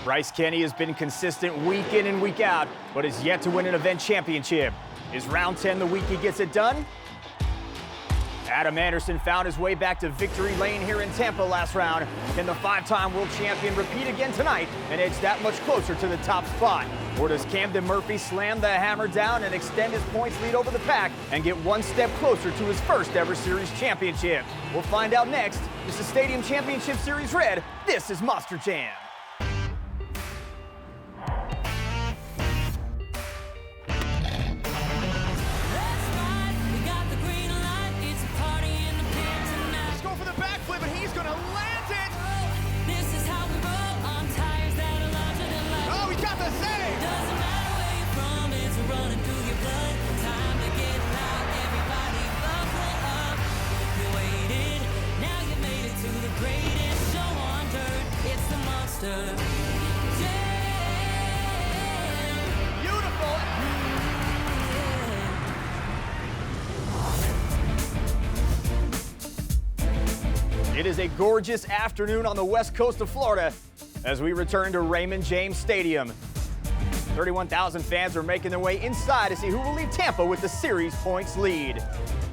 Bryce Kenny has been consistent week in and week out, but has yet to win an event championship. Is round 10 the week he gets it done? Adam Anderson found his way back to victory lane here in Tampa last round. Can the five-time world champion repeat again tonight and edge that much closer to the top spot? Or does Camden Murphy slam the hammer down and extend his points lead over the pack and get one step closer to his first ever series championship? We'll find out next. This is Stadium Championship Series Red. This is Monster Jam. It is a gorgeous afternoon on the west coast of Florida as we return to Raymond James Stadium. 31,000 fans are making their way inside to see who will lead Tampa with the series points lead.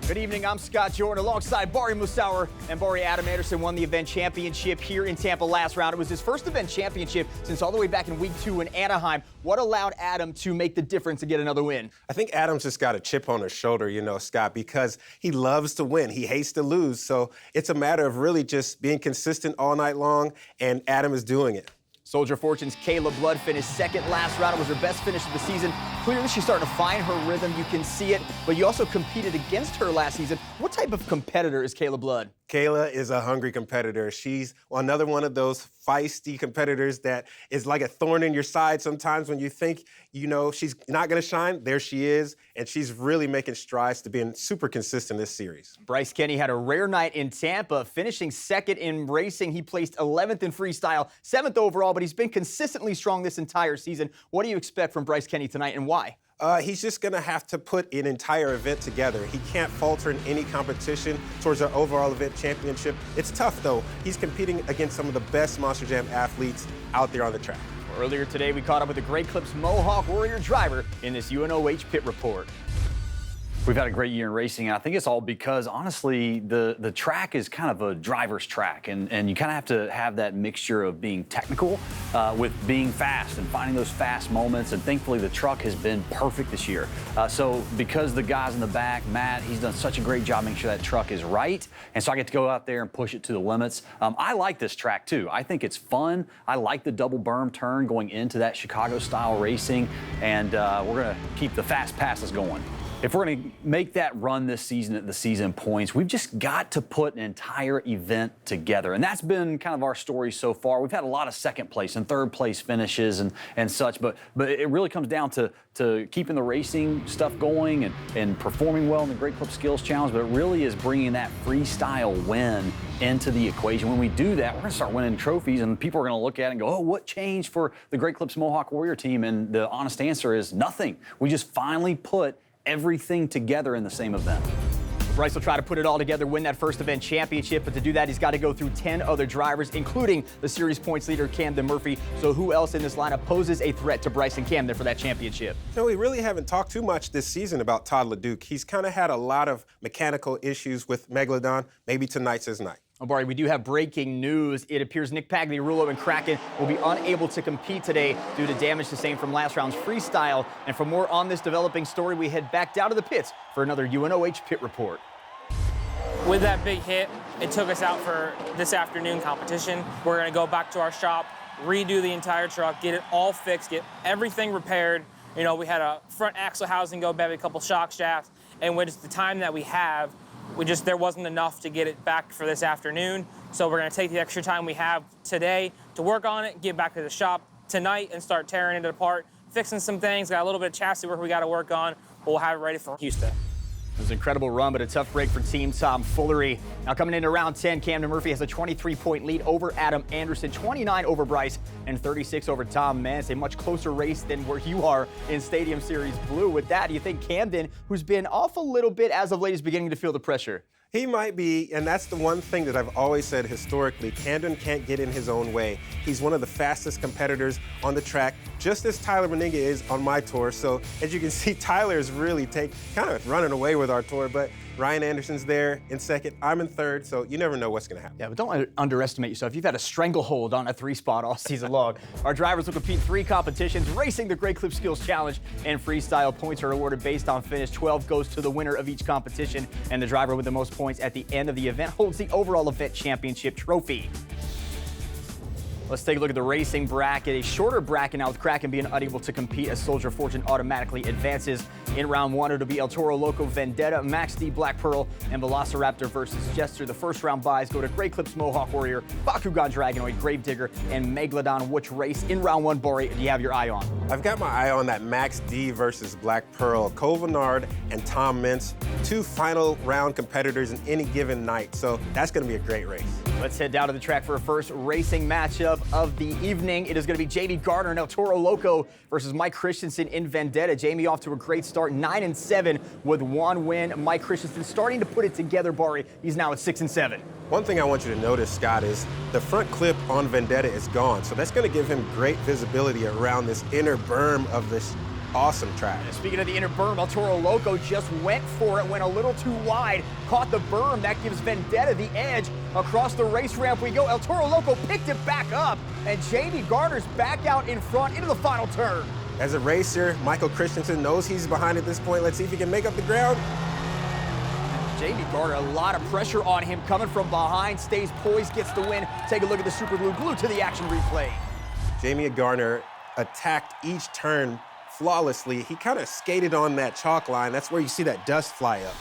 Good evening, I'm Scott Jordan alongside Bari Musauer, and Bari. Adam Anderson won the event championship here in Tampa last round. It was his first event championship since all the way back in week 2 in Anaheim. What allowed Adam to make the difference and get another win? I think Adam's just got a chip on his shoulder, Scott, because he loves to win. He hates to lose. So it's a matter of really just being consistent all night long, and Adam is doing it. Soldier Fortune's Kayla Blood finished second last round. It was her best finish of the season. Clearly, she's starting to find her rhythm. You can see it, but you also competed against her last season. What type of competitor is Kayla Blood? Kayla is a hungry competitor. She's another one of those feisty competitors that is like a thorn in your side sometimes when you think, she's not going to shine. There she is, and she's really making strides to being super consistent this series. Bryce Kenny had a rare night in Tampa, finishing second in racing. He placed 11th in freestyle, 7th overall, but he's been consistently strong this entire season. What do you expect from Bryce Kenny tonight, and why? He's just going to have to put an entire event together. He can't falter in any competition towards our overall event championship. It's tough, though. He's competing against some of the best Monster Jam athletes out there on the track. Earlier today, we caught up with the Great Clips Mohawk Warrior driver in this UNOH pit report. We've had a great year in racing, and I think it's all because, honestly, the track is kind of a driver's track, and you kind of have to have that mixture of being technical with being fast and finding those fast moments, and thankfully the truck has been perfect this year. So because the guys in the back, Matt, he's done such a great job making sure that truck is right, and so I get to go out there and push it to the limits. I like this track, too. I think it's fun. I like the double berm turn going into that Chicago-style racing, and we're going to keep the fast passes going. If we're going to make that run this season at the season points, we've just got to put an entire event together. And that's been kind of our story so far. We've had a lot of second place and third place finishes and such, but it really comes down to keeping the racing stuff going and performing well in the Great Clip Skills Challenge, but it really is bringing that freestyle win into the equation. When we do that, we're going to start winning trophies, and people are going to look at it and go, oh, what changed for the Great Clips Mohawk Warrior team? And the honest answer is nothing. We just finally put everything together in the same event. Bryce will try to put it all together, win that first event championship, but to do that, he's got to go through 10 other drivers, including the series points leader, Camden Murphy. So who else in this lineup poses a threat to Bryce and Camden for that championship? We really haven't talked too much this season about Todd LeDuc. He's kind of had a lot of mechanical issues with Megalodon. Maybe tonight's his night. Oh, Bari, we do have breaking news. It appears Nick Pagliarulo and Kraken will be unable to compete today due to damage sustained from last round's freestyle. And for more on this developing story, we head back down to the pits for another UNOH pit report. With that big hit, it took us out for this afternoon competition. We're going to go back to our shop, redo the entire truck, get it all fixed, get everything repaired. We had a front axle housing go bad, a couple shock shafts, and with the time that we have, there wasn't enough to get it back for this afternoon. So we're going to take the extra time we have today to work on it, get back to the shop tonight and start tearing it apart, fixing some things. Got a little bit of chassis work we got to work on, but we'll have it ready for Houston. It was an incredible run, but a tough break for Team Tom Foolery. Now coming into round 10, Camden Murphy has a 23-point lead over Adam Anderson, 29 over Bryce, and 36 over Tom. Man, it's a much closer race than where you are in Stadium Series Blue. With that, do you think Camden, who's been off a little bit as of late, is beginning to feel the pressure? He might be, and that's the one thing that I've always said historically. Camden can't get in his own way. He's one of the fastest competitors on the track, just as Tyler Meninga is on my tour. So as you can see, Tyler is really kind of running away with our tour, but Ryan Anderson's there in second. I'm in third, so you never know what's going to happen. Yeah, but don't underestimate yourself. You've had a stranglehold on a 3-spot all season long. Our drivers will compete 3 competitions, racing the Great Clip Skills Challenge and Freestyle. Points are awarded based on finish. 12 goes to the winner of each competition, and the driver with the most points at the end of the event holds the overall event championship trophy. Let's take a look at the racing bracket. A shorter bracket now with Kraken being unable to compete as Soldier Fortune automatically advances. In round 1, it'll be El Toro Loco, Vendetta, Max D, Black Pearl, and Velociraptor versus Jester. The first round buys go to Great Clips, Mohawk Warrior, Bakugan, Dragonoid, Gravedigger, and Megalodon. Which race in round 1, Bori, do you have your eye on? I've got my eye on that Max D versus Black Pearl. Cole Vennard and Tom Mintz, 2 final round competitors in any given night. So that's going to be a great race. Let's head down to the track for a first racing matchup of the evening. It is going to be Jamie Gardner and El Toro Loco versus Mike Christensen in Vendetta. Jamie off to a great start, 9-7 with 1 win. Mike Christensen starting to put it together, Bari. He's now at 6-7. One thing I want you to notice, Scott, is the front clip on Vendetta is gone. So that's going to give him great visibility around this inner berm of this awesome track. Speaking of the inner berm, El Toro Loco just went for it, went a little too wide, caught the berm. That gives Vendetta the edge. Across the race ramp we go. El Toro Loco picked it back up, and Jamie Gardner's back out in front into the final turn. As a racer, Michael Christensen knows he's behind at this point. Let's see if he can make up the ground. Jamie Gardner, a lot of pressure on him coming from behind, stays poised, gets the win. Take a look at the super glue, glued to the action replay. Jamie Gardner attacked each turn flawlessly. He kind of skated on that chalk line. That's where you see that dust fly up.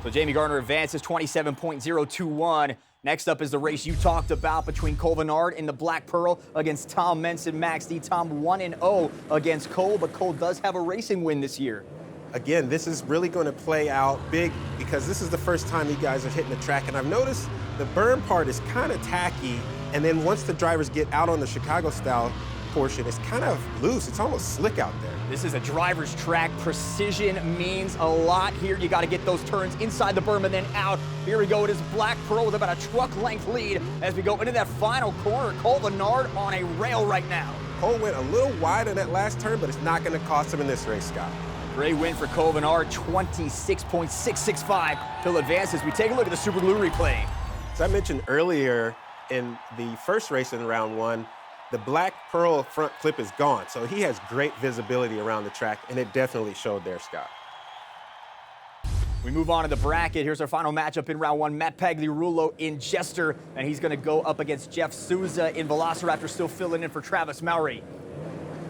So Jamie Gardner advances 27.021. Next up is the race you talked about between Cole Vennard and the Black Pearl against Tom Mintz and Max D. Tom 1-0 against Cole, but Cole does have a racing win this year. Again, this is really going to play out big because this is the first time you guys are hitting the track, and I've noticed the berm part is kind of tacky, and then once the drivers get out on the Chicago-style portion, it's kind of loose. It's almost slick out there. This is a driver's track. Precision means a lot here. You got to get those turns inside the berm and then out. Here we go. It is Black Pearl with about a truck-length lead as we go into that final corner. Cole Vennard on a rail right now. Cole went a little wide on that last turn, but it's not going to cost him in this race, Scott. Great win for Cole Vennard, 26.665. He'll advance as we take a look at the Super Glue replay. As I mentioned earlier in the first race in round 1, the Black Pearl front clip is gone, so he has great visibility around the track, and it definitely showed there, Scott. We move on to the bracket. Here's our final matchup in round 1. Matt Pagliarulo in Jester, and he's going to go up against Jeff Souza in Velociraptor, still filling in for Travis Mowry.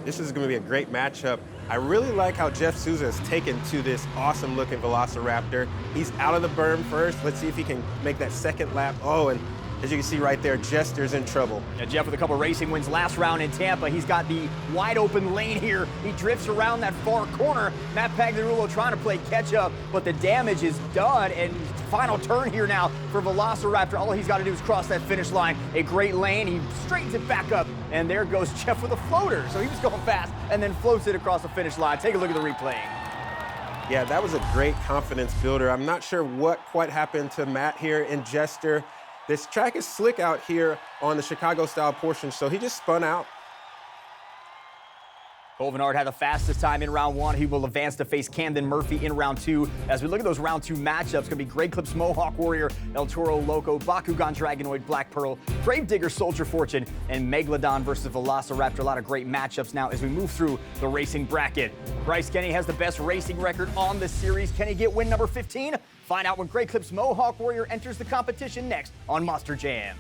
This is going to be a great matchup. I really like how Jeff Souza has taken to this awesome-looking Velociraptor. He's out of the berm first. Let's see if he can make that second lap. Oh, and as you can see right there, Jester's in trouble. Yeah, Jeff with a couple racing wins last round in Tampa. He's got the wide open lane here. He drifts around that far corner. Matt Pagliarulo trying to play catch up, but the damage is done. And final turn here now for Velociraptor. All he's got to do is cross that finish line. A great lane. He straightens it back up. And there goes Jeff with a floater. So he was going fast and then floats it across the finish line. Take a look at the replay. Yeah, that was a great confidence builder. I'm not sure what quite happened to Matt here in Jester. This track is slick out here on the Chicago-style portion, so he just spun out. Cole Vennard had the fastest time in round 1. He will advance to face Camden Murphy in round 2. As we look at those round 2 matchups, going to be Great Clips Mohawk Warrior, El Toro Loco, Bakugan Dragonoid, Black Pearl, Gravedigger Soldier Fortune, and Megalodon versus Velociraptor. A lot of great matchups now as we move through the racing bracket. Bryce Kenny has the best racing record on the series. Can he get win number 15? Find out when Great Clips Mohawk Warrior enters the competition next on Monster Jam.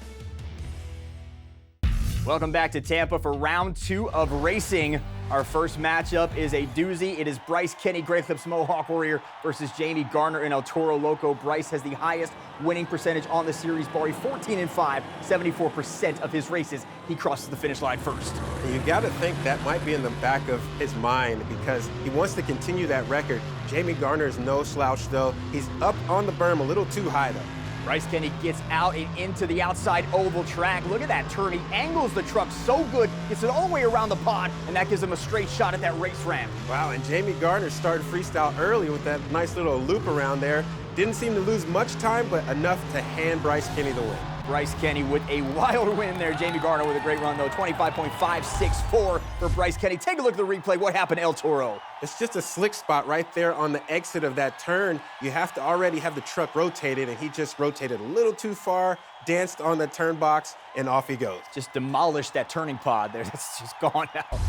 Welcome back to Tampa for round 2 of racing. Our first matchup is a doozy. It is Bryce Kenny, Great Clips Mohawk Warrior versus Jamie Gardner and El Toro Loco. Bryce has the highest winning percentage on the series, Bari 14-5, 74% of his races. He crosses the finish line first. And you got to think that might be in the back of his mind because he wants to continue that record. Jamie Gardner is no slouch, though. He's up on the berm a little too high, though. Bryce Kenny gets out and into the outside oval track. Look at that turn. He angles the truck so good, gets it all the way around the pond, and that gives him a straight shot at that race ramp. Wow, and Jamie Gardner started freestyle early with that nice little loop around there. Didn't seem to lose much time, but enough to hand Bryce Kenny the win. Bryce Kenny with a wild win there. Jamie Garner with a great run, though. 25.564 for Bryce Kenny. Take a look at the replay. What happened to El Toro? It's just a slick spot right there on the exit of that turn. You have to already have the truck rotated, and he just rotated a little too far, danced on the turn box, and off he goes. Just demolished that turning pod there. That's just gone now.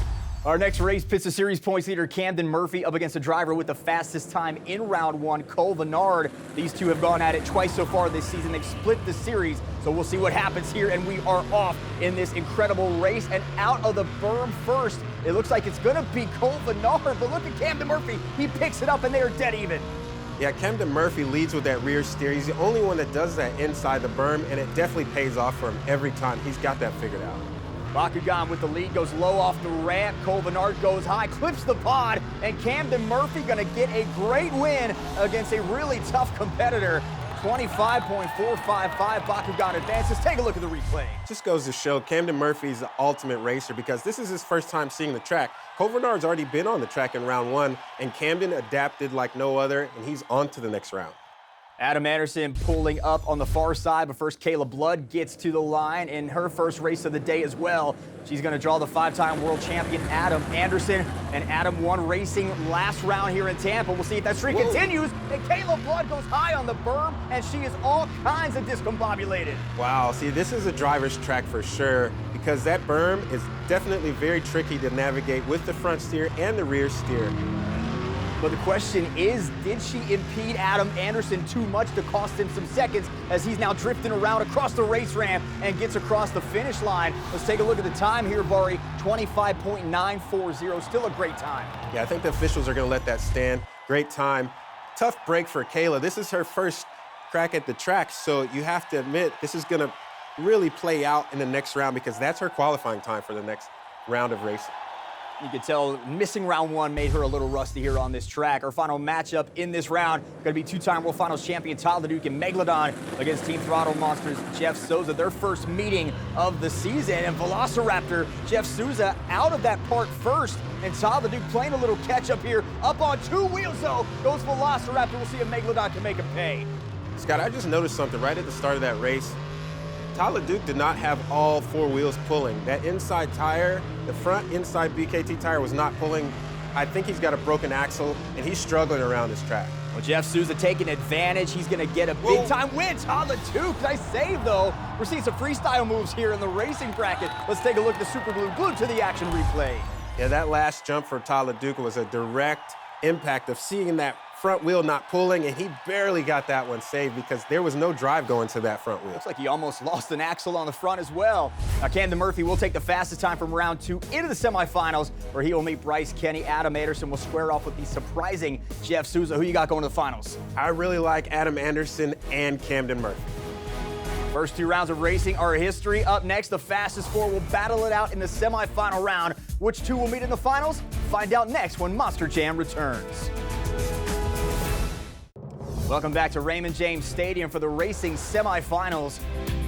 Our next race pits the series points leader Camden Murphy up against a driver with the fastest time in round one, Cole Vennard. These two have gone at it twice so far this season. They've split the series, so we'll see what happens here, and we are off in this incredible race. And out of the berm first, it looks like it's gonna be Cole Vennard, but look at Camden Murphy. He picks it up, and they are dead even. Yeah, Camden Murphy leads with that rear steer. He's the only one that does that inside the berm, and it definitely pays off for him every time. He's got that figured out. Bakugan with the lead, goes low off the ramp. Cole Vennard goes high, clips the pod, and Camden Murphy gonna get a great win against a really tough competitor. 25.455, Bakugan advances. Take a look at the replay. Just goes to show Camden Murphy's the ultimate racer because this is his first time seeing the track. Cole Vennard's already been on the track in round one, and Camden adapted like no other, and he's on to the next round. Adam Anderson pulling up on the far side, but first Kayla Blood gets to the line in her first race of the day as well. She's going to draw the five-time world champion Adam Anderson, and Adam won racing last round here in Tampa. We'll see if that streak continues, and Kayla Blood goes high on the berm, and she is all kinds of discombobulated. Wow, see, this is a driver's track for sure because that berm is definitely very tricky to navigate with the front steer and the rear steer. But the question is, did she impede Adam Anderson too much to cost him some seconds as he's now drifting around across the race ramp and gets across the finish line? Let's take a look at the time here, Bari. 25.940, still a great time. Yeah, I think the officials are going to let that stand. Great time. Tough break for Kayla. This is her first crack at the track, so you have to admit this is going to really play out in the next round because that's her qualifying time for the next round of racing. You can tell missing round one made her a little rusty here on this track. Our final matchup in this round going to be two-time World Finals champion Tyler Duke and Megalodon against Team Throttle Monsters Jeff Souza. Their first meeting of the season, and Velociraptor Jeff Souza out of that part first, and Tyler Duke playing a little catch-up here. Up on two wheels, though, goes Velociraptor. We'll see if Megalodon can make him pay. Scott, I just noticed something right at the start of that race. Tyler Duke did not have all four wheels pulling. That inside tire, the front inside BKT tire was not pulling. I think he's got a broken axle, and he's struggling around this track. Well, Jeff Souza taking advantage. He's going to get a big-time win. Tyler Duke, nice save, though. We're seeing some freestyle moves here in the racing bracket. Let's take a look at the Super Glue glued to the action replay. Yeah, that last jump for Tyler Duke was a direct impact of seeing that front wheel not pulling, and he barely got that one saved because there was no drive going to that front wheel. Looks like he almost lost an axle on the front as well. Now, Camden Murphy will take the fastest time from round two into the semifinals, where he will meet Bryce Kenny. Adam Anderson will square off with the surprising Jeff Souza. Who you got going to the finals? I really like Adam Anderson and Camden Murphy. First two rounds of racing are history. Up next, the fastest four will battle it out in the semifinal round. Which two will meet in the finals? Find out next when Monster Jam returns. Welcome back to Raymond James Stadium for the racing semifinals.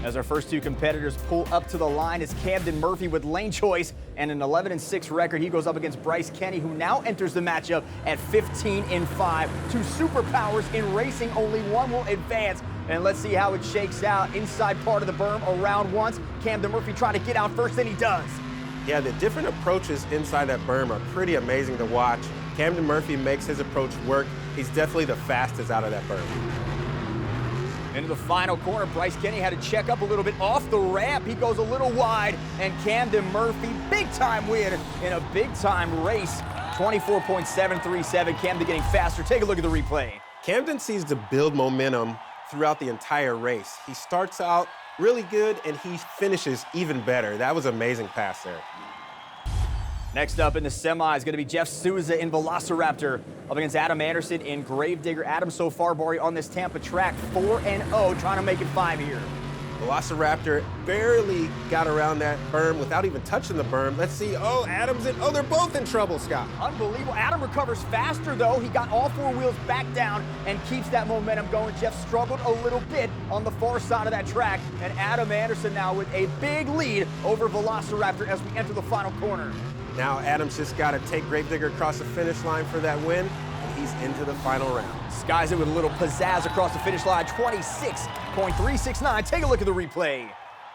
As our first two competitors pull up to the line, it's Camden Murphy with lane choice and an 11-6 record. He goes up against Bryce Kenny, who now enters the matchup at 15-5. Two superpowers in racing, only one will advance. And let's see how it shakes out. Inside part of the berm around once. Camden Murphy trying to get out first, and he does. Yeah, the different approaches inside that berm are pretty amazing to watch. Camden Murphy makes his approach work. He's definitely the fastest out of that berm. Into the final corner, Bryce Kenny had to check up a little bit off the ramp. He goes a little wide, and Camden Murphy, big-time win in a big-time race. 24.737, Camden getting faster. Take a look at the replay. Camden seems to build momentum throughout the entire race. He starts out really good, and he finishes even better. That was an amazing pass there. Next up in the semi is going to be Jeff Souza in Velociraptor up against Adam Anderson in Gravedigger. Adam so far, Bari, on this Tampa track, 4-0, trying to make it 5 here. Velociraptor barely got around that berm without even touching the berm. Let's see. Oh, Adam's in. Oh, they're both in trouble, Scott. Unbelievable. Adam recovers faster, though. He got all four wheels back down and keeps that momentum going. Jeff struggled a little bit on the far side of that track, and Adam Anderson now with a big lead over Velociraptor as we enter the final corner. Now Adam's just got to take Gravedigger across the finish line for that win, and he's he's into the final round. Skies it with a little pizzazz across the finish line, 26.369. Take a look at the replay.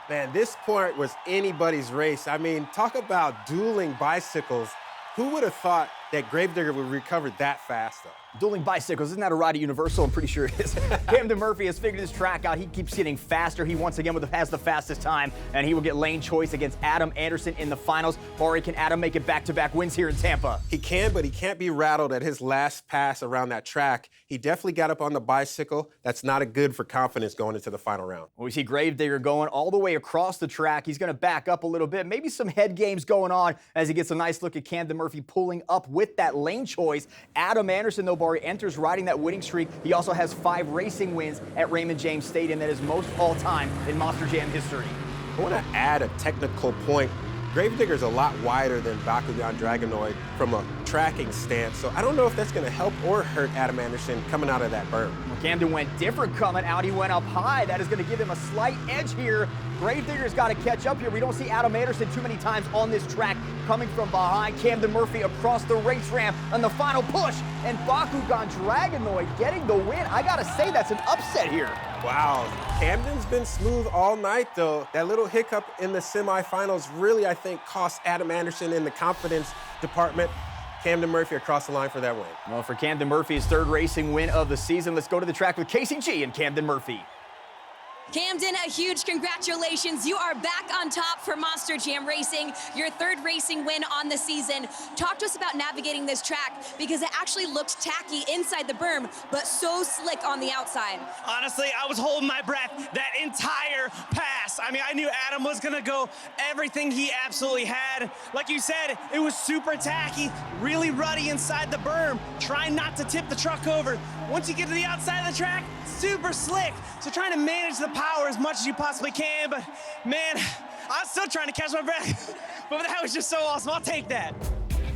Man, this part was anybody's race. I mean, talk about dueling bicycles. Who would have thought that Gravedigger would recover that fast, though? Dueling bicycles, isn't that a ride at Universal? I'm pretty sure it is. Camden Murphy has figured this track out. He keeps getting faster. He once again has the fastest time, and he will get lane choice against Adam Anderson in the finals. Bari, can Adam make it back-to-back wins here in Tampa? He can, but he can't be rattled at his last pass around that track. He definitely got up on the bicycle. That's not a good for confidence going into the final round. Well, we see Gravedigger going all the way across the track. He's going to back up a little bit. Maybe some head games going on as he gets a nice look at Camden Murphy pulling up with that lane choice. Adam Anderson, though, Bari, enters riding that winning streak. He also has 5 racing wins at Raymond James Stadium. That is most all time in Monster Jam history. I want to add a technical point. Gravedigger's a lot wider than Bakugan Dragonoid from a tracking stance, so I don't know if that's going to help or hurt Adam Anderson coming out of that berm. Well, Camden went different coming out. He went up high. That is going to give him a slight edge here. Gravedigger's got to catch up here. We don't see Adam Anderson too many times on this track coming from behind. Camden Murphy across the race ramp on the final push, and Bakugan Dragonoid getting the win. I got to say, that's an upset here. Wow, Camden's been smooth all night, though. That little hiccup in the semifinals really, I think, cost Adam Anderson in the confidence department. Camden Murphy across the line for that win. Well, for Camden Murphy, his 3rd racing win of the season. Let's go to the track with Casey G and Camden Murphy. Camden, a huge congratulations. You are back on top for Monster Jam Racing, your 3rd racing win on the season. Talk to us about navigating this track, because it actually looked tacky inside the berm, but so slick on the outside. Honestly, I was holding my breath that entire pass. I mean, I knew Adam was gonna go everything he absolutely had. Like you said, it was super tacky, really ruddy inside the berm, trying not to tip the truck over. Once you get to the outside of the track, super slick. So trying to manage the power as much as you possibly can, but man, I'm still trying to catch my breath. But that was just so awesome. I'll take that.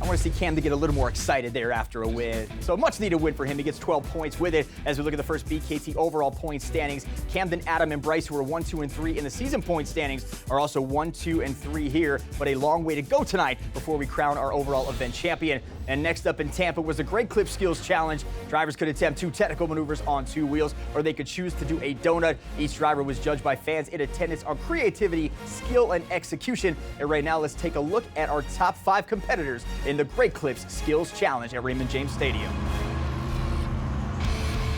I want to see Camden get a little more excited there after a win. So much needed win for him. He gets 12 points with it. As we look at the first BKT overall point standings, Camden, Adam, and Bryce, who are 1, 2, and 3 in the season point standings, are also 1, 2, and 3 here. But a long way to go tonight before we crown our overall event champion. And next up in Tampa was a Great Clip Skills Challenge. Drivers could attempt 2 technical maneuvers on 2 wheels, or they could choose to do a donut. Each driver was judged by fans in attendance on creativity, skill, and execution. And right now, let's take a look at our top 5 competitors in the Great Clips Skills Challenge at Raymond James Stadium.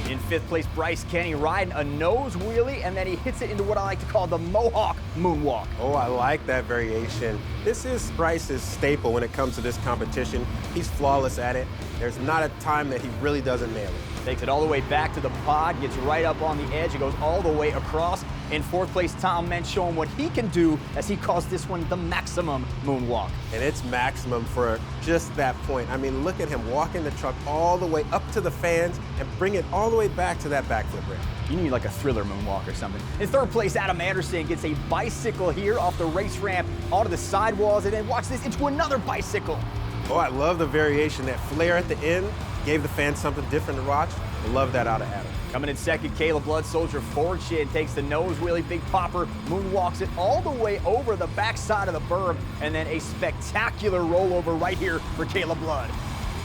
In 5th place, Bryce Kenny riding a nose wheelie, and then he hits it into what I like to call the Mohawk Moonwalk. Oh, I like that variation. This is Bryce's staple when it comes to this competition. He's flawless at it. There's not a time that he really doesn't nail it. Takes it all the way back to the pod, gets right up on the edge, it goes all the way across. In 4th place, Tom Mentz showing what he can do as he calls this one the maximum moonwalk. And it's maximum for just that point. I mean, look at him walking the truck all the way up to the fans and bring it all the way back to that backflip ramp. You need like a Thriller moonwalk or something. In 3rd place, Adam Anderson gets a bicycle here off the race ramp onto the sidewalls, and then watch this into another bicycle. Oh, I love the variation. That flare at the end gave the fans something different to watch. I love that out of Adam. Coming in 2nd, Caleb Blood Soldier Fortune takes the nose wheelie, big popper, moonwalks it all the way over the backside of the berm, and then a spectacular rollover right here for Caleb Blood.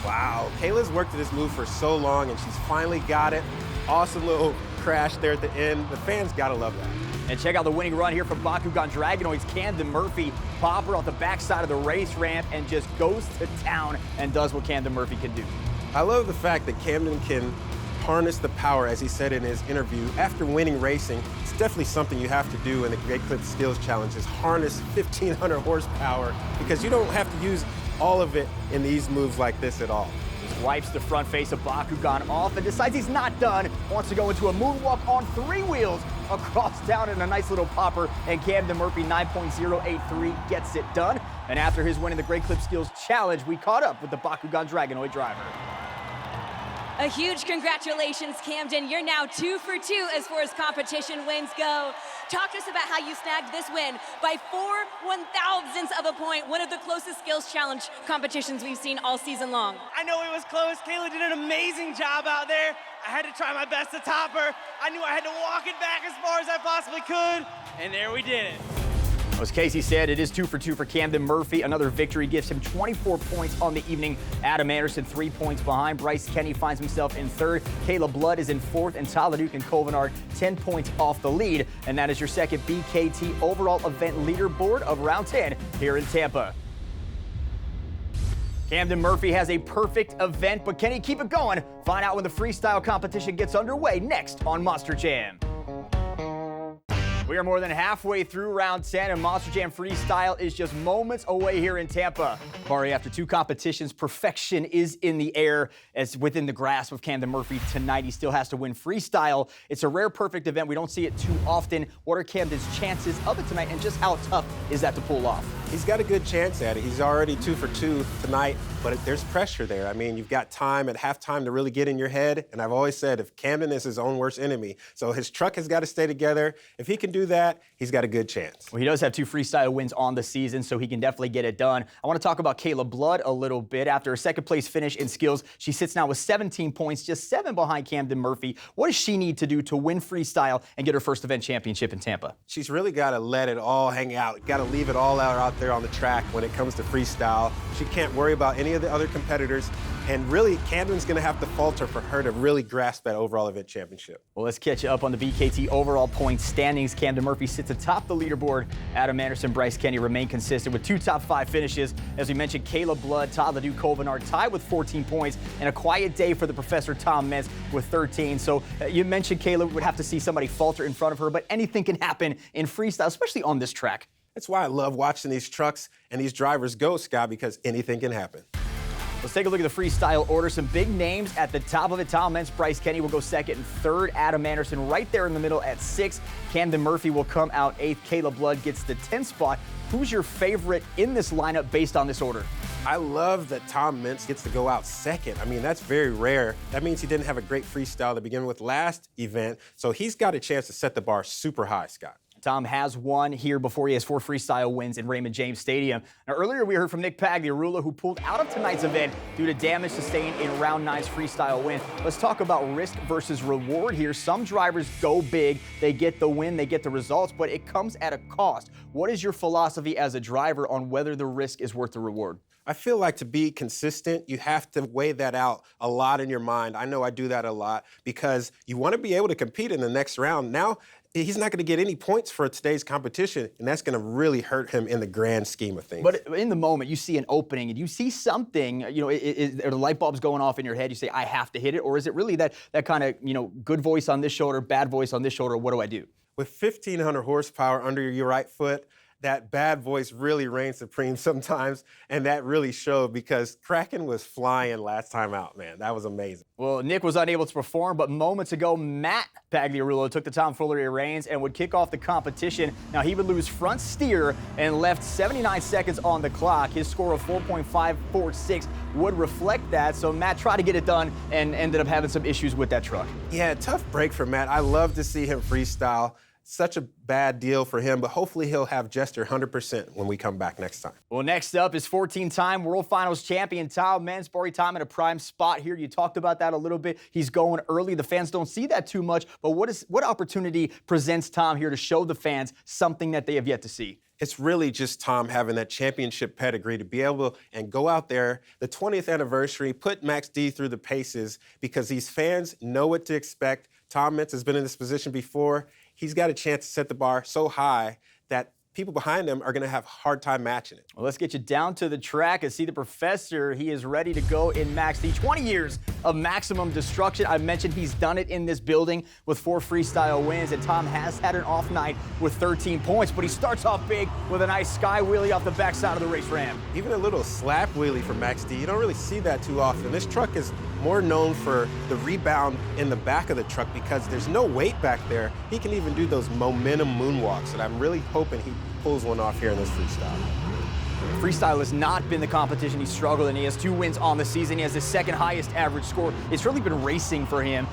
Wow, Kayla's worked at this move for so long, and she's finally got it. Awesome little crash there at the end. The fans gotta love that. And check out the winning run here from Bakugan Dragonoid's Camden Murphy. Popper off the backside of the race ramp and just goes to town and does what Camden Murphy can do. I love the fact that Camden can harness the power, as he said in his interview. After winning racing, it's definitely something you have to do in the Great Clip Skills Challenge, is harness 1,500 horsepower, because you don't have to use all of it in these moves like this at all. Just wipes the front face of Bakugan off and decides he's not done. Wants to go into a moonwalk on 3 wheels across town in a nice little popper, and Camden Murphy 9.083 gets it done. And after his win in the Great Clip Skills Challenge, we caught up with the Bakugan Dragonoid driver. A huge congratulations, Camden. You're now 2 for 2 as far as competition wins go. Talk to us about how you snagged this win by 4 1/1000ths of a point, one of the closest skills challenge competitions we've seen all season long. I know it was close. Kayla did an amazing job out there. I had to try my best to top her. I knew I had to walk it back as far as I possibly could, and there we did it. As Casey said, it is 2 for 2 for Camden Murphy. Another victory gives him 24 points on the evening. Adam Anderson 3 points behind. Bryce Kenny finds himself in third. Caleb Blood is in fourth, and Tyler Duke and Colvinard 10 points off the lead. And that is your second BKT overall event leaderboard of round 10 here in Tampa. Camden Murphy has a perfect event, but can he keep it going? Find out when the freestyle competition gets underway next on Monster Jam. We are more than halfway through round 10, and Monster Jam Freestyle is just moments away here in Tampa. Mari, after 2 competitions, perfection is in the air as within the grasp of Camden Murphy tonight. He still has to win freestyle. It's a rare perfect event. We don't see it too often. What are Camden's chances of it tonight, and just how tough is that to pull off? He's got a good chance at it. He's already 2 for 2 tonight, but there's pressure there. I mean, you've got time at halftime to really get in your head, and I've always said if Camden is his own worst enemy, so his truck has got to stay together. If he can do that, he's got a good chance. Well, he does have 2 freestyle wins on the season, so he can definitely get it done. I want to talk about Caleb Blood a little bit. After a second-place finish in skills, she sits now with 17 points, just 7 behind Camden Murphy. What does she need to do to win freestyle and get her first event championship in Tampa? She's really got to let it all hang out. Got to leave it all out there on the track when it comes to freestyle. She can't worry about any of the other competitors. And really, Camden's going to have to falter for her to really grasp that overall event championship. Well, let's catch you up on the BKT overall points standings. Camden Murphy sits atop the leaderboard. Adam Anderson, Bryce Kenny remain consistent with 2 top 5 finishes. As we mentioned, Caleb Blood, Todd Ledoux, Colvinard tied with 14 points, and a quiet day for the professor Tom Mentz with 13. So you mentioned Caleb would have to see somebody falter in front of her, but anything can happen in freestyle, especially on this track. That's why I love watching these trucks and these drivers go, Scott, because anything can happen. Let's take a look at the freestyle order. Some big names at the top of it. Tom Mentz, Bryce Kenny will go second, and third, Adam Anderson right there in the middle at 6. Camden Murphy will come out 8th. Caleb Blood gets the 10th spot. Who's your favorite in this lineup based on this order? I love that Tom Mentz gets to go out second. I mean, that's very rare. That means he didn't have a great freestyle to begin with last event, so he's got a chance to set the bar super high, Scott. Tom has won here before. He has 4 freestyle wins in Raymond James Stadium. Now, earlier we heard from Nick Pagliarulo, who pulled out of tonight's event due to damage sustained in round 9's freestyle win. Let's talk about risk versus reward here. Some drivers go big, they get the win, they get the results, but it comes at a cost. What is your philosophy as a driver on whether the risk is worth the reward? I feel like to be consistent, you have to weigh that out a lot in your mind. I know I do that a lot because you want to be able to compete in the next round. Now, he's not going to get any points for today's competition, and that's going to really hurt him in the grand scheme of things. But in the moment, you see an opening and you see something, are the light bulbs going off in your head? You say, I have to hit it? Or is it really that kind of, good voice on this shoulder, bad voice on this shoulder? What do I do? With 1,500 horsepower under your right foot, that bad voice really reigns supreme sometimes, and that really showed because Kraken was flying last time out, man. That was amazing. Well, Nick was unable to perform, but moments ago, Matt Pagliarulo took the tomfoolery reins and would kick off the competition. Now, he would lose front steer and left 79 seconds on the clock. His score of 4.546 would reflect that, so Matt tried to get it done and ended up having some issues with that truck. Yeah, tough break for Matt. I love to see him freestyle. Such a bad deal for him, but hopefully he'll have Jester 100% when we come back next time. Well, next up is 14-time World Finals champion Tom Mentz. Barry, Tom in a prime spot here. You talked about that a little bit. He's going early. The fans don't see that too much, but what opportunity presents Tom here to show the fans something that they have yet to see? It's really just Tom having that championship pedigree to be able and go out there, the 20th anniversary, put Max D through the paces because these fans know what to expect. Tom Mentz has been in this position before. He's got a chance to set the bar so high that people behind him are going to have a hard time matching it. Well, let's get you down to the track and see the professor. He is ready to go in Max D. 20 years of maximum destruction. I mentioned he's done it in this building with 4 freestyle wins, and Tom has had an off night with 13 points, but he starts off big with a nice sky wheelie off the backside of the race ramp. Even a little slap wheelie from Max D. You don't really see that too often. This truck is more known for the rebound in the back of the truck because there's no weight back there. He can even do those momentum moonwalks, and I'm really hoping he pulls one off here in this freestyle. Freestyle has not been the competition he's struggled in. He has 2 wins on the season. He has the second highest average score. It's really been racing for him.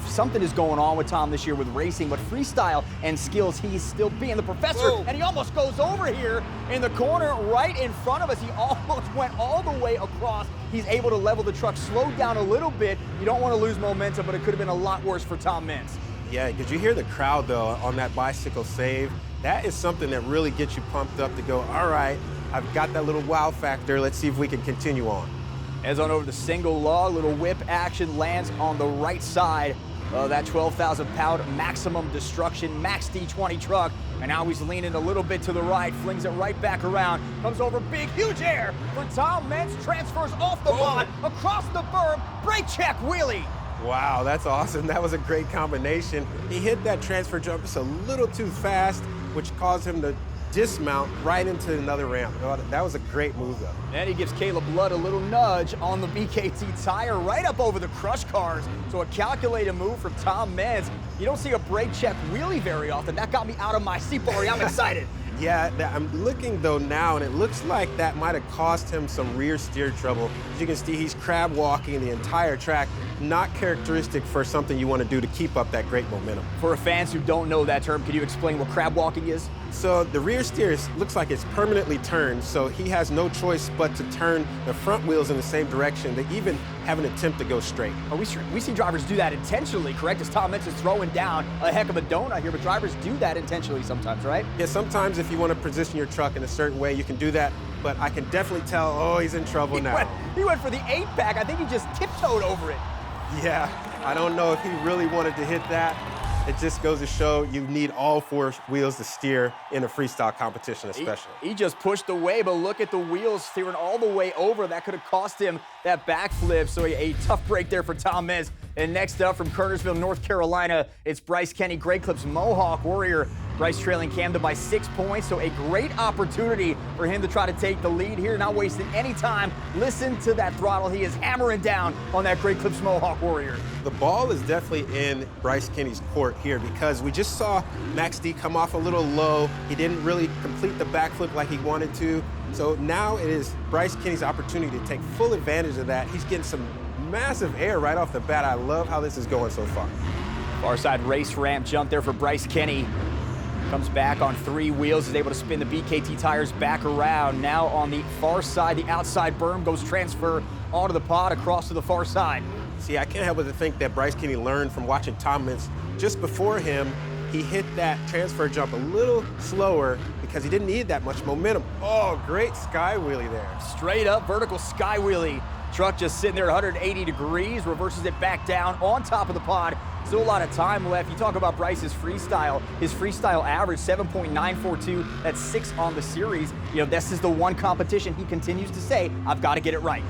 Something is going on with Tom this year with racing, but freestyle and skills, he's still being the professor. Whoa. And he almost goes over here in the corner right in front of us. He almost went all the way across. He's able to level the truck, slow down a little bit. You don't want to lose momentum, but it could have been a lot worse for Tom Mentz. Yeah, did you hear the crowd, though, on that bicycle save? That is something that really gets you pumped up to go, all right, I've got that little wow factor. Let's see if we can continue on. As on over the single log, little whip action lands on the right side of that 12,000-pound maximum destruction Max D20 truck. And now he's leaning a little bit to the right, flings it right back around, comes over big, huge air for Tom Mentz, transfers off the bond, across the berm, brake check wheelie. Wow, that's awesome. That was a great combination. He hit that transfer jump just a little too fast, which caused him to dismount right into another ramp. That was a great move, though. And he gives Caleb Blood a little nudge on the BKT tire right up over the crush cars. So a calculated move from Tom Mentz. You don't see a brake check wheelie very often. That got me out of my seat, Barry. I'm excited. Yeah, I'm looking though now, and it looks like that might have cost him some rear steer trouble. As you can see, he's crab walking the entire track, not characteristic for something you want to do to keep up that great momentum. For fans who don't know that term, can you explain what crab walking is? So the rear steer looks like it's permanently turned, so he has no choice but to turn the front wheels in the same direction. They even have an attempt to go straight. Oh, we see drivers do that intentionally, correct? As Tom Mentz is throwing down a heck of a donut here, but drivers do that intentionally sometimes, right? Yeah, sometimes if you want to position your truck in a certain way, you can do that, but I can definitely tell, oh, he's in trouble now. He went for the 8-pack. I think he just tiptoed over it. Yeah, I don't know if he really wanted to hit that. It just goes to show you need all four wheels to steer in a freestyle competition especially. He just pushed away, but look at the wheels steering all the way over. That could have cost him that backflip, so a tough break there for Tom Mentz. And next up from Kernersville, North Carolina, it's Bryce Kenny, Great Clips Mohawk Warrior. Bryce trailing Camden by 6 points, so a great opportunity for him to try to take the lead here, not wasting any time. Listen to that throttle. He is hammering down on that Great Clips Mohawk Warrior. The ball is definitely in Bryce Kenny's court here because we just saw Max D come off a little low. He didn't really complete the backflip like he wanted to. So now it is Bryce Kenny's opportunity to take full advantage of that. He's getting some massive air right off the bat. I love how this is going so far. Far side race ramp jump there for Bryce Kenny. Comes back on 3 wheels, is able to spin the BKT tires back around. Now on the far side, the outside berm goes transfer onto the pod across to the far side. See, I can't help but to think that Bryce Kenny learned from watching Tom Mentz. Just before him, he hit that transfer jump a little slower because he didn't need that much momentum. Oh, great sky wheelie there. Straight up vertical sky wheelie. Truck just sitting there at 180 degrees, reverses it back down on top of the pod. Still a lot of time left. You talk about Bryce's freestyle. His freestyle average, 7.942. That's 6 on the series. You know, this is the one competition he continues to say, I've got to get it right.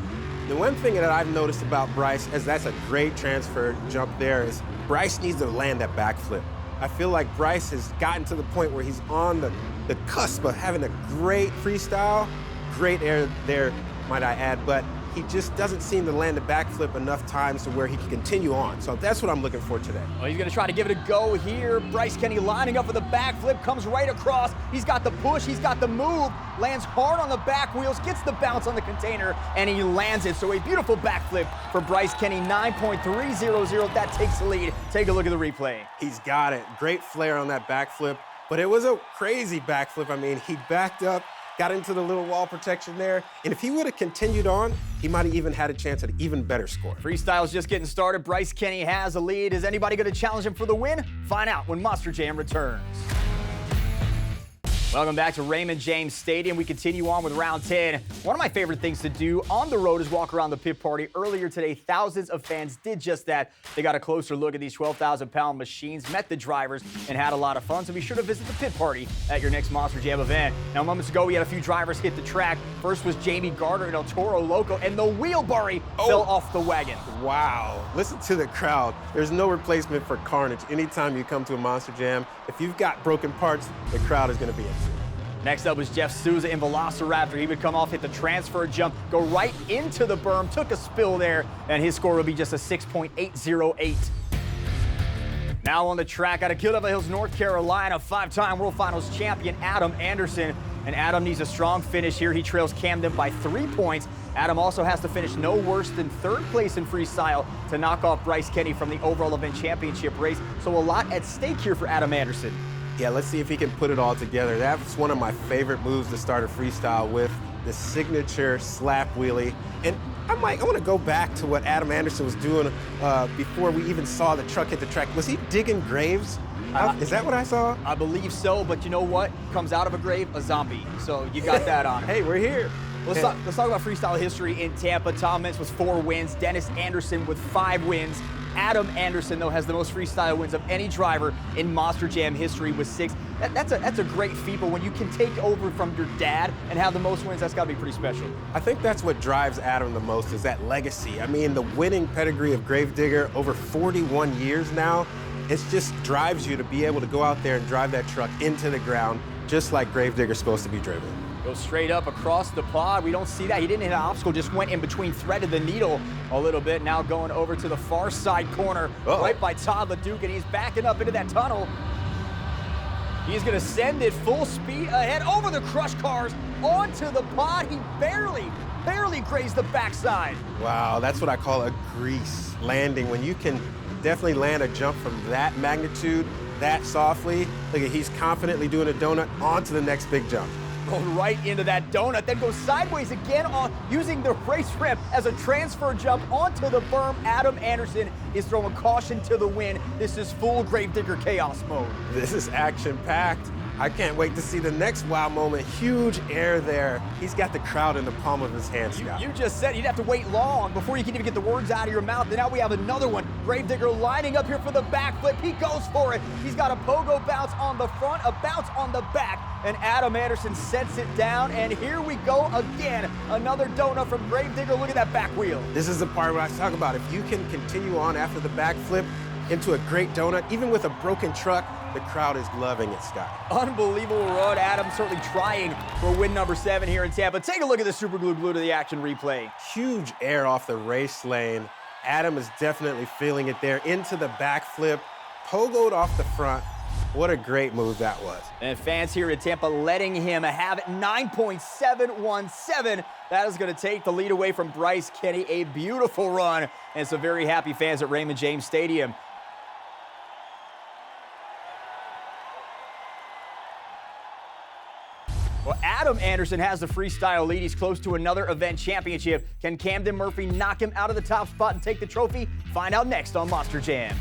The one thing that I've noticed about Bryce is that's a great transfer jump there is Bryce needs to land that backflip. I feel like Bryce has gotten to the point where he's on the cusp of having a great freestyle, great air there, might I add, but he just doesn't seem to land the backflip enough times to where he can continue on. So that's what I'm looking for today. Well, he's going to try to give it a go here. Bryce Kenny lining up with a backflip, comes right across. He's got the push, he's got the move, lands hard on the back wheels, gets the bounce on the container, and he lands it. So a beautiful backflip for Bryce Kenny, 9.300. That takes the lead. Take a look at the replay. He's got it. Great flare on that backflip, but it was a crazy backflip. I mean, he backed up, got into the little wall protection there, and if he would have continued on, he might have even had a chance at an even better score. Freestyle's just getting started. Bryce Kenny has a lead. Is anybody going to challenge him for the win? Find out when Monster Jam returns. Welcome back to Raymond James Stadium. We continue on with round 10. One of my favorite things to do on the road is walk around the pit party. Earlier today, thousands of fans did just that. They got a closer look at these 12,000-pound machines, met the drivers, and had a lot of fun. So be sure to visit the pit party at your next Monster Jam event. Now, moments ago, we had a few drivers hit the track. First was Jamie Gardner in El Toro Loco, and the wheelbarrow fell off the wagon. Wow. Listen to the crowd. There's no replacement for carnage. Anytime you come to a Monster Jam, if you've got broken parts, the crowd is going to be into it. Next up was Jeff Souza in Velociraptor. He would come off, hit the transfer jump, go right into the berm, took a spill there, and his score would be just a 6.808. Now on the track out of Kill Hills, North Carolina, 5-time World Finals champion Adam Anderson. And Adam needs a strong finish here. He trails Camden by 3 points. Adam also has to finish no worse than 3rd place in freestyle to knock off Bryce Kenny from the overall event championship race. So a lot at stake here for Adam Anderson. Yeah, let's see if he can put it all together. That's one of my favorite moves to start a freestyle with, the signature slap wheelie. And I want to go back to what Adam Anderson was doing before we even saw the truck hit the track. Was he digging graves? Is that what I saw? I believe so, but you know what? Comes out of a grave, a zombie. So you got that on. Hey, we're here. Let's talk about freestyle history in Tampa. Tom Meents with 4 wins. Dennis Anderson with 5 wins. Adam Anderson, though, has the most freestyle wins of any driver in Monster Jam history with 6. That's a great feat, but when you can take over from your dad and have the most wins, that's got to be pretty special. I think that's what drives Adam the most, is that legacy. I mean, the winning pedigree of Gravedigger over 41 years now, it just drives you to be able to go out there and drive that truck into the ground, just like Gravedigger's supposed to be driven. Goes straight up across the pod. We don't see that. He didn't hit an obstacle, just went in between, threaded the needle a little bit. Now going over to the far side corner, right by Todd LeDuc, and he's backing up into that tunnel. He's gonna send it full speed ahead over the crush cars, onto the pod. He barely grazed the backside. Wow, that's what I call a grease landing. When you can definitely land a jump from that magnitude, that softly. Look at, he's confidently doing a donut onto the next big jump. Rolled right into that donut, then goes sideways again, using the race ramp as a transfer jump onto the berm. Adam Anderson is throwing caution to the wind. This is full Gravedigger chaos mode. This is action-packed. I can't wait to see the next wow moment. Huge air there. He's got the crowd in the palm of his hand, Scott. You just said you'd have to wait long before you can even get the words out of your mouth. And now we have another one. Gravedigger lining up here for the backflip. He goes for it. He's got a pogo bounce on the front, a bounce on the back. And Adam Anderson sets it down. And here we go again. Another donut from Gravedigger. Look at that back wheel. This is the part where I talk about if you can continue on after the backflip into a great donut, even with a broken truck, the crowd is loving it, Scott. Unbelievable run. Adam certainly trying for win number 7 here in Tampa. Take a look at the super glue to the action replay. Huge air off the race lane. Adam is definitely feeling it there. Into the backflip, pogoed off the front. What a great move that was. And fans here in Tampa letting him have it. 9.717. That is going to take the lead away from Bryce Kenny. A beautiful run, and some very happy fans at Raymond James Stadium. Well, Adam Anderson has the freestyle lead. He's close to another event championship. Can Camden Murphy knock him out of the top spot and take the trophy? Find out next on Monster Jam.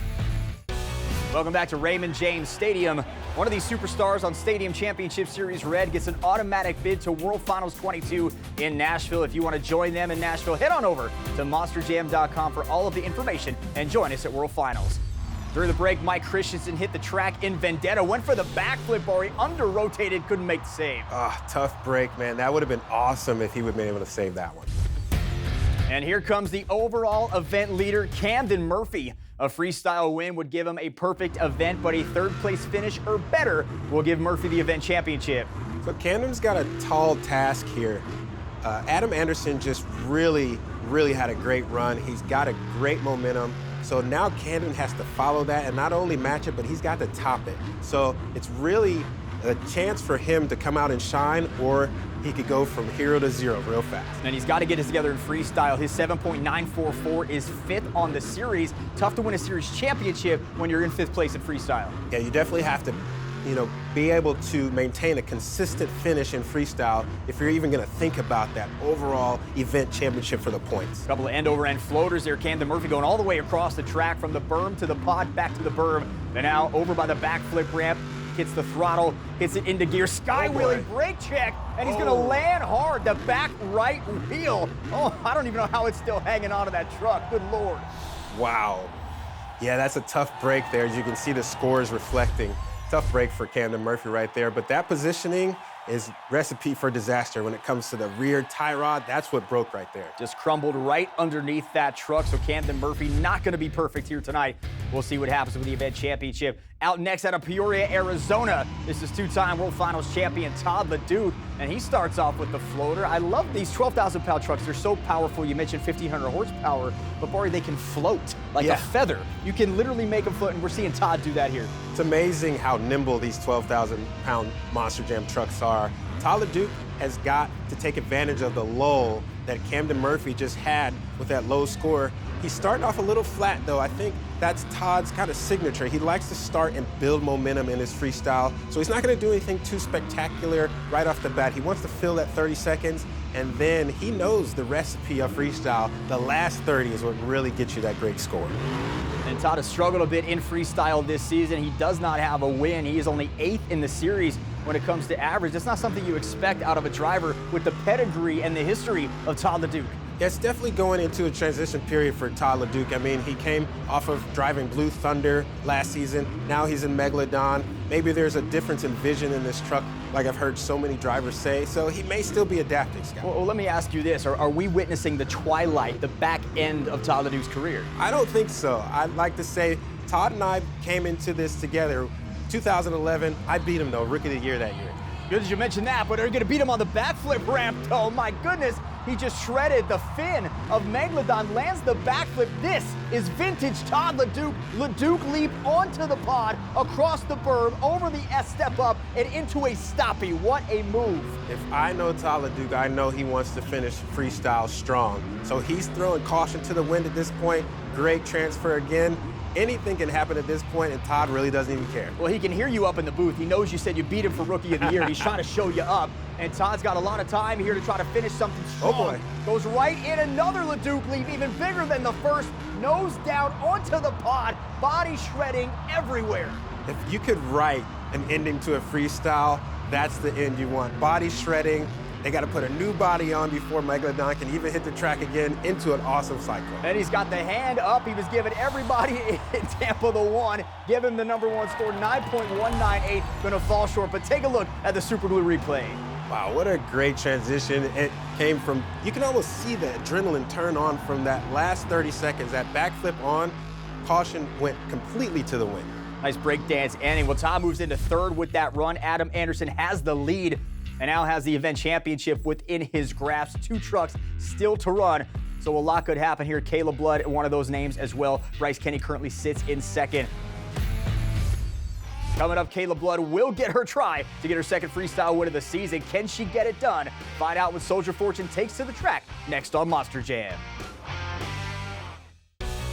Welcome back to Raymond James Stadium. One of these superstars on Stadium Championship Series Red gets an automatic bid to World Finals 22 in Nashville. If you want to join them in Nashville, head on over to monsterjam.com for all of the information and join us at World Finals. During the break, Mike Christensen hit the track in Vendetta, went for the backflip bar. He under-rotated, couldn't make the save. Tough break, man. That would have been awesome if he would have been able to save that one. And here comes the overall event leader, Camden Murphy. A freestyle win would give him a perfect event, but a third-place finish or better will give Murphy the event championship. So Camden's got a tall task here. Adam Anderson just really had a great run. He's got a great momentum. So now Camden has to follow that and not only match it, but he's got to top it. So it's really a chance for him to come out and shine, or he could go from 0 to 0 real fast. And he's got to get it together in freestyle. His 7.944 is 5th on the series. Tough to win a series championship when you're in 5th place in freestyle. Yeah, you definitely have to, be able to maintain a consistent finish in freestyle if you're even going to think about that overall event championship for the points. A couple of end-over-end floaters there. Camden Murphy going all the way across the track from the berm to the pod, back to the berm. And now over by the backflip ramp, hits the throttle, hits it into gear, skywheeling, brake check, and he's gonna land hard, the back right wheel. Oh, I don't even know how it's still hanging onto that truck, good Lord. Wow. Yeah, that's a tough break there. As you can see the scores reflecting. Tough break for Camden Murphy right there, but that positioning is recipe for disaster when it comes to the rear tie rod. That's what broke right there. Just crumbled right underneath that truck, so Camden Murphy not going to be perfect here tonight. We'll see what happens with the event championship. Out next out of Peoria, Arizona, this is 2-time World Finals champion Todd LeDuc, and he starts off with the floater. I love these 12,000-pound trucks. They're so powerful. You mentioned 1,500 horsepower, but Bari, they can float like a feather. You can literally make them float, and we're seeing Todd do that here. It's amazing how nimble these 12,000-pound Monster Jam trucks are. Todd LeDuc has got to take advantage of the lull that Camden Murphy just had with that low score. He's starting off a little flat, though. I think that's Todd's kind of signature. He likes to start and build momentum in his freestyle, so he's not going to do anything too spectacular right off the bat. He wants to fill that 30 seconds, and then he knows the recipe of freestyle. The last 30 is what really gets you that great score. And And Todd has struggled a bit in freestyle this season. He does not have a win. He is only 8th in the series when it comes to average. That's not something you expect out of a driver with the pedigree and the history of Todd LeDuc. Yeah, it's definitely going into a transition period for Todd LeDuc. I mean, he came off of driving Blue Thunder last season. Now he's in Megalodon. Maybe there's a difference in vision in this truck, like I've heard so many drivers say. So he may still be adapting, Scott. Well, let me ask you this. Are we witnessing the twilight, the back end of Todd LeDuc's career? I don't think so. I'd like to say Todd and I came into this together. 2011, I beat him, though, Rookie of the Year that year. Good that you mentioned that, but are you going to beat him on the backflip ramp, though? My goodness, he just shredded the fin of Megalodon, lands the backflip. This is vintage Todd LeDuc. LeDuc leap onto the pod, across the berm, over the S step up, and into a stoppie. What a move. If I know Todd LeDuc, I know he wants to finish freestyle strong. So he's throwing caution to the wind at this point. Great transfer again. Anything can happen at this point, and Todd really doesn't even care. Well, he can hear you up in the booth. He knows you said you beat him for Rookie of the Year. He's trying to show you up, and Todd's got a lot of time here to try to finish something strong. Oh, boy. Goes right in another LeDuc leap, even bigger than the first. Nose down onto the pod, body shredding everywhere. If you could write an ending to a freestyle, that's the end you want. Body shredding. They got to put a new body on before Megalodon can even hit the track again into an awesome cycle. And he's got the hand up. He was giving everybody in Tampa the one. Give him the #1 score, 9.198. Going to fall short, but take a look at the Super Glue replay. Wow, what a great transition. It came from, you can almost see the adrenaline turn on from that last 30 seconds. That backflip on, caution went completely to the wind. Nice breakdance ending. Well, Tom moves into third with that run. Adam Anderson has the lead and now has the event championship within his grasp. 2 trucks still to run, so a lot could happen here. Caleb Blood, one of those names as well. Bryce Kenny currently sits in second. Coming up, Caleb Blood will get her try to get her second freestyle win of the season. Can she get it done? Find out when Soldier Fortune takes to the track next on Monster Jam.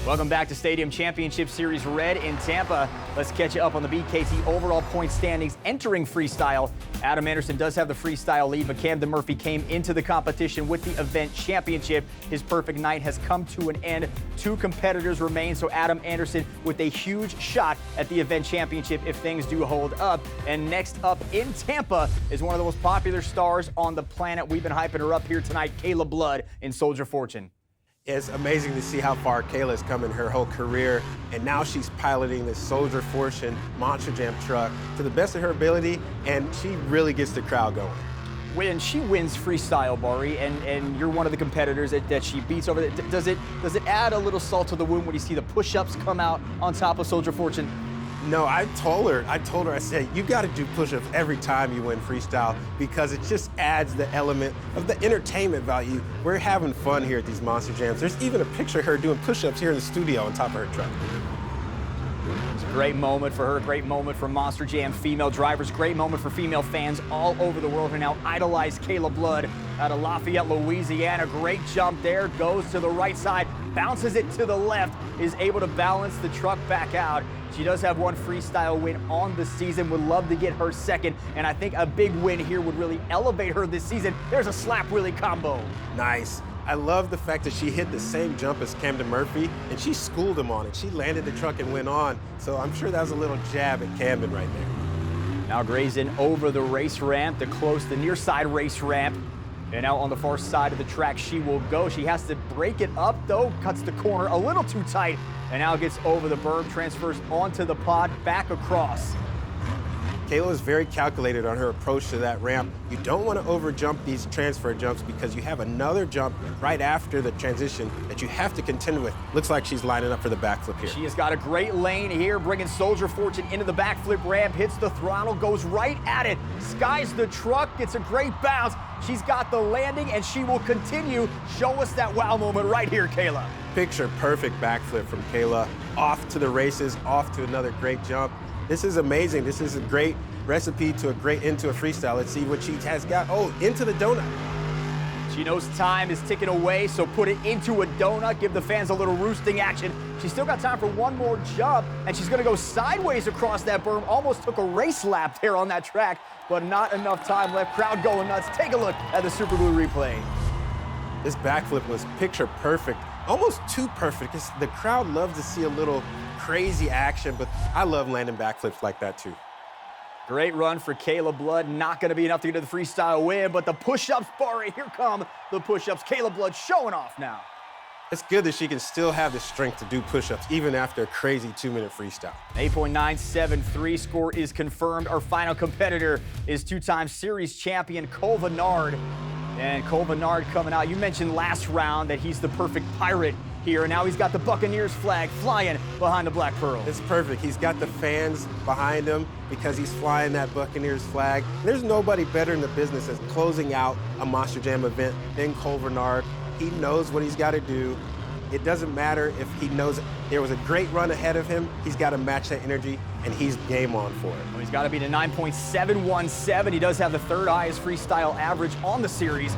Welcome back to Stadium Championship Series Red in Tampa. Let's catch you up on the BKT overall point standings entering freestyle. Adam Anderson does have the freestyle lead, but Camden Murphy came into the competition with the event championship. His perfect night has come to an end. 2 competitors remain, so Adam Anderson with a huge shot at the event championship if things do hold up. And next up in Tampa is one of the most popular stars on the planet. We've been hyping her up here tonight, Caleb Blood in Soldier Fortune. It's amazing to see how far Kayla's come in her whole career, and now she's piloting this Soldier Fortune Monster Jam truck to the best of her ability, and she really gets the crowd going. When she wins freestyle, Bari, and you're one of the competitors that she beats over there, does it add a little salt to the wound when you see the push-ups come out on top of Soldier Fortune? No, I told her, I said, you got to do push-ups every time you win freestyle because it just adds the element of the entertainment value. We're having fun here at these Monster Jams. There's even a picture of her doing push-ups here in the studio on top of her truck. It's a great moment for her, great moment for Monster Jam female drivers, great moment for female fans all over the world who now idolize Caleb Blood out of Lafayette, Louisiana. Great jump there, goes to the right side, bounces it to the left, is able to balance the truck back out. She does have 1 freestyle win on the season, would love to get her second, and I think a big win here would really elevate her this season. There's a slap wheelie combo. Nice. I love the fact that she hit the same jump as Camden Murphy, and she schooled him on it. She landed the truck and went on, so I'm sure that was a little jab at Camden right there. Now grazing over the race ramp to close the near side race ramp. And now on the far side of the track she will go. She has to break it up though, cuts the corner a little too tight, and now gets over the berm, transfers onto the pod, back across. Kayla is very calculated on her approach to that ramp. You don't want to over jump these transfer jumps because you have another jump right after the transition that you have to contend with. Looks like she's lining up for the backflip here. She has got a great lane here, bringing Soldier Fortune into the backflip ramp, hits the throttle, goes right at it, skies the truck, gets a great bounce. She's got the landing, and she will continue. Show us that wow moment right here, Kayla. Picture perfect backflip from Kayla. Off to the races, off to another great jump. This is amazing. This is a great recipe to a great end to a freestyle. Let's see what she has got. Oh, into the donut. She knows time is ticking away, so put it into a donut, give the fans a little roosting action. She's still got time for 1 more jump, and she's gonna go sideways across that berm. Almost took a race lap there on that track, but not enough time left. Crowd going nuts. Take a look at the Super Glue replay. This backflip was picture perfect almost too perfect. The crowd loves to see a little crazy action, but I love landing backflips like that too. Great run for Kayla Blood. Not going to be enough to get to the freestyle win, but the push-ups, Bari, here come the push-ups. Kayla Blood showing off now. It's good that she can still have the strength to do push-ups even after a crazy 2-minute freestyle. 8.973 score is confirmed. Our final competitor is two-time series champion Cole Vennard. And Cole Vennard coming out. You mentioned last round that he's the perfect pirate here. Now he's got the Buccaneers flag flying behind the Black Pearl. It's perfect. He's got the fans behind him because he's flying that Buccaneers flag. There's nobody better in the business as closing out a Monster Jam event than Cole Vennard. He knows what he's got to do. It doesn't matter if he knows there was a great run ahead of him. He's got to match that energy, and he's game on for it. Well, he's got to beat a 9.717. He does have the third highest freestyle average on the series.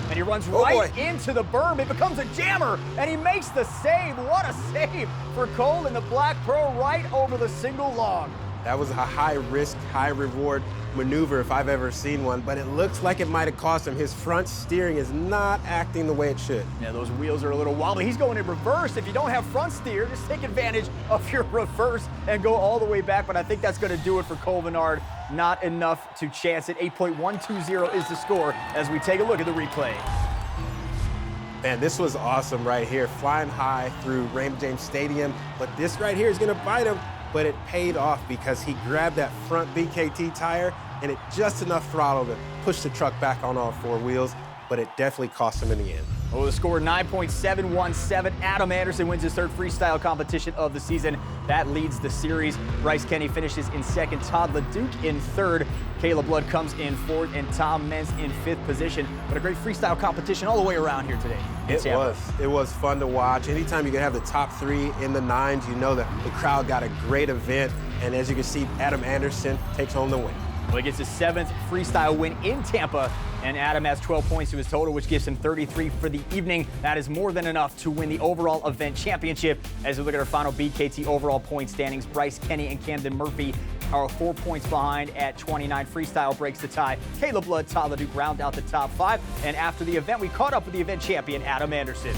And he runs right into the berm. It becomes a jammer, and he makes the save. What a save for Cole in the Black Pearl right over the single log. That was a high-risk, high-reward maneuver if I've ever seen one, but it looks like it might have cost him. His front steering is not acting the way it should. Yeah, those wheels are a little wobbly. He's going in reverse. If you don't have front steer, just take advantage of your reverse and go all the way back, but I think that's going to do it for Cole Vennard. Not enough to chance it. 8.120 is the score as we take a look at the replay. Man, this was awesome right here. Flying high through Raymond James Stadium, but this right here is going to bite him. But it paid off because he grabbed that front BKT tire and it just enough throttle to push the truck back on all four wheels, but it definitely cost him in the end. Oh, the score 9.717. Adam Anderson wins his third freestyle competition of the season. That leads the series. Bryce Kenny finishes in second, Todd LeDuc in third. Kayla Blood comes in fourth, and Tom Menz in fifth position. But a great freestyle competition all the way around here today. It was fun to watch. Anytime you can have the top three in the nines, you know that the crowd got a great event. And as you can see, Adam Anderson takes home the win. Well, he gets his seventh freestyle win in Tampa, and Adam has 12 points to his total, which gives him 33 for the evening. That is more than enough to win the overall event championship. As we look at our final BKT overall point standings, Bryce Kenny and Camden Murphy are 4 points behind at 29. Freestyle breaks the tie. Kayla Blood, Todd LeDuc round out the top five. And after the event, we caught up with the event champion, Adam Anderson.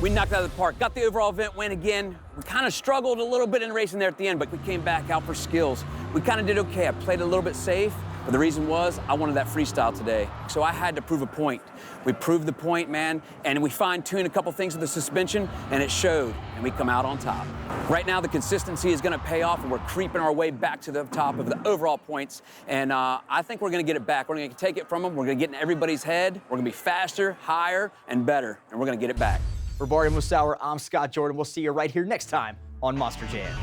We knocked it out of the park, got the overall event win again. We kind of struggled a little bit in racing there at the end, but we came back out for skills. We kind of did okay. I played a little bit safe, but the reason was I wanted that freestyle today. So I had to prove a point. We proved the point, man, and we fine-tuned a couple things with the suspension, and it showed, and we come out on top. Right now, the consistency is going to pay off, and we're creeping our way back to the top of the overall points, and I think we're going to get it back. We're going to take it from them. We're going to get in everybody's head. We're going to be faster, higher, and better, and we're going to get it back. For Bari Musauer, I'm Scott Jordan. We'll see you right here next time on Monster Jam.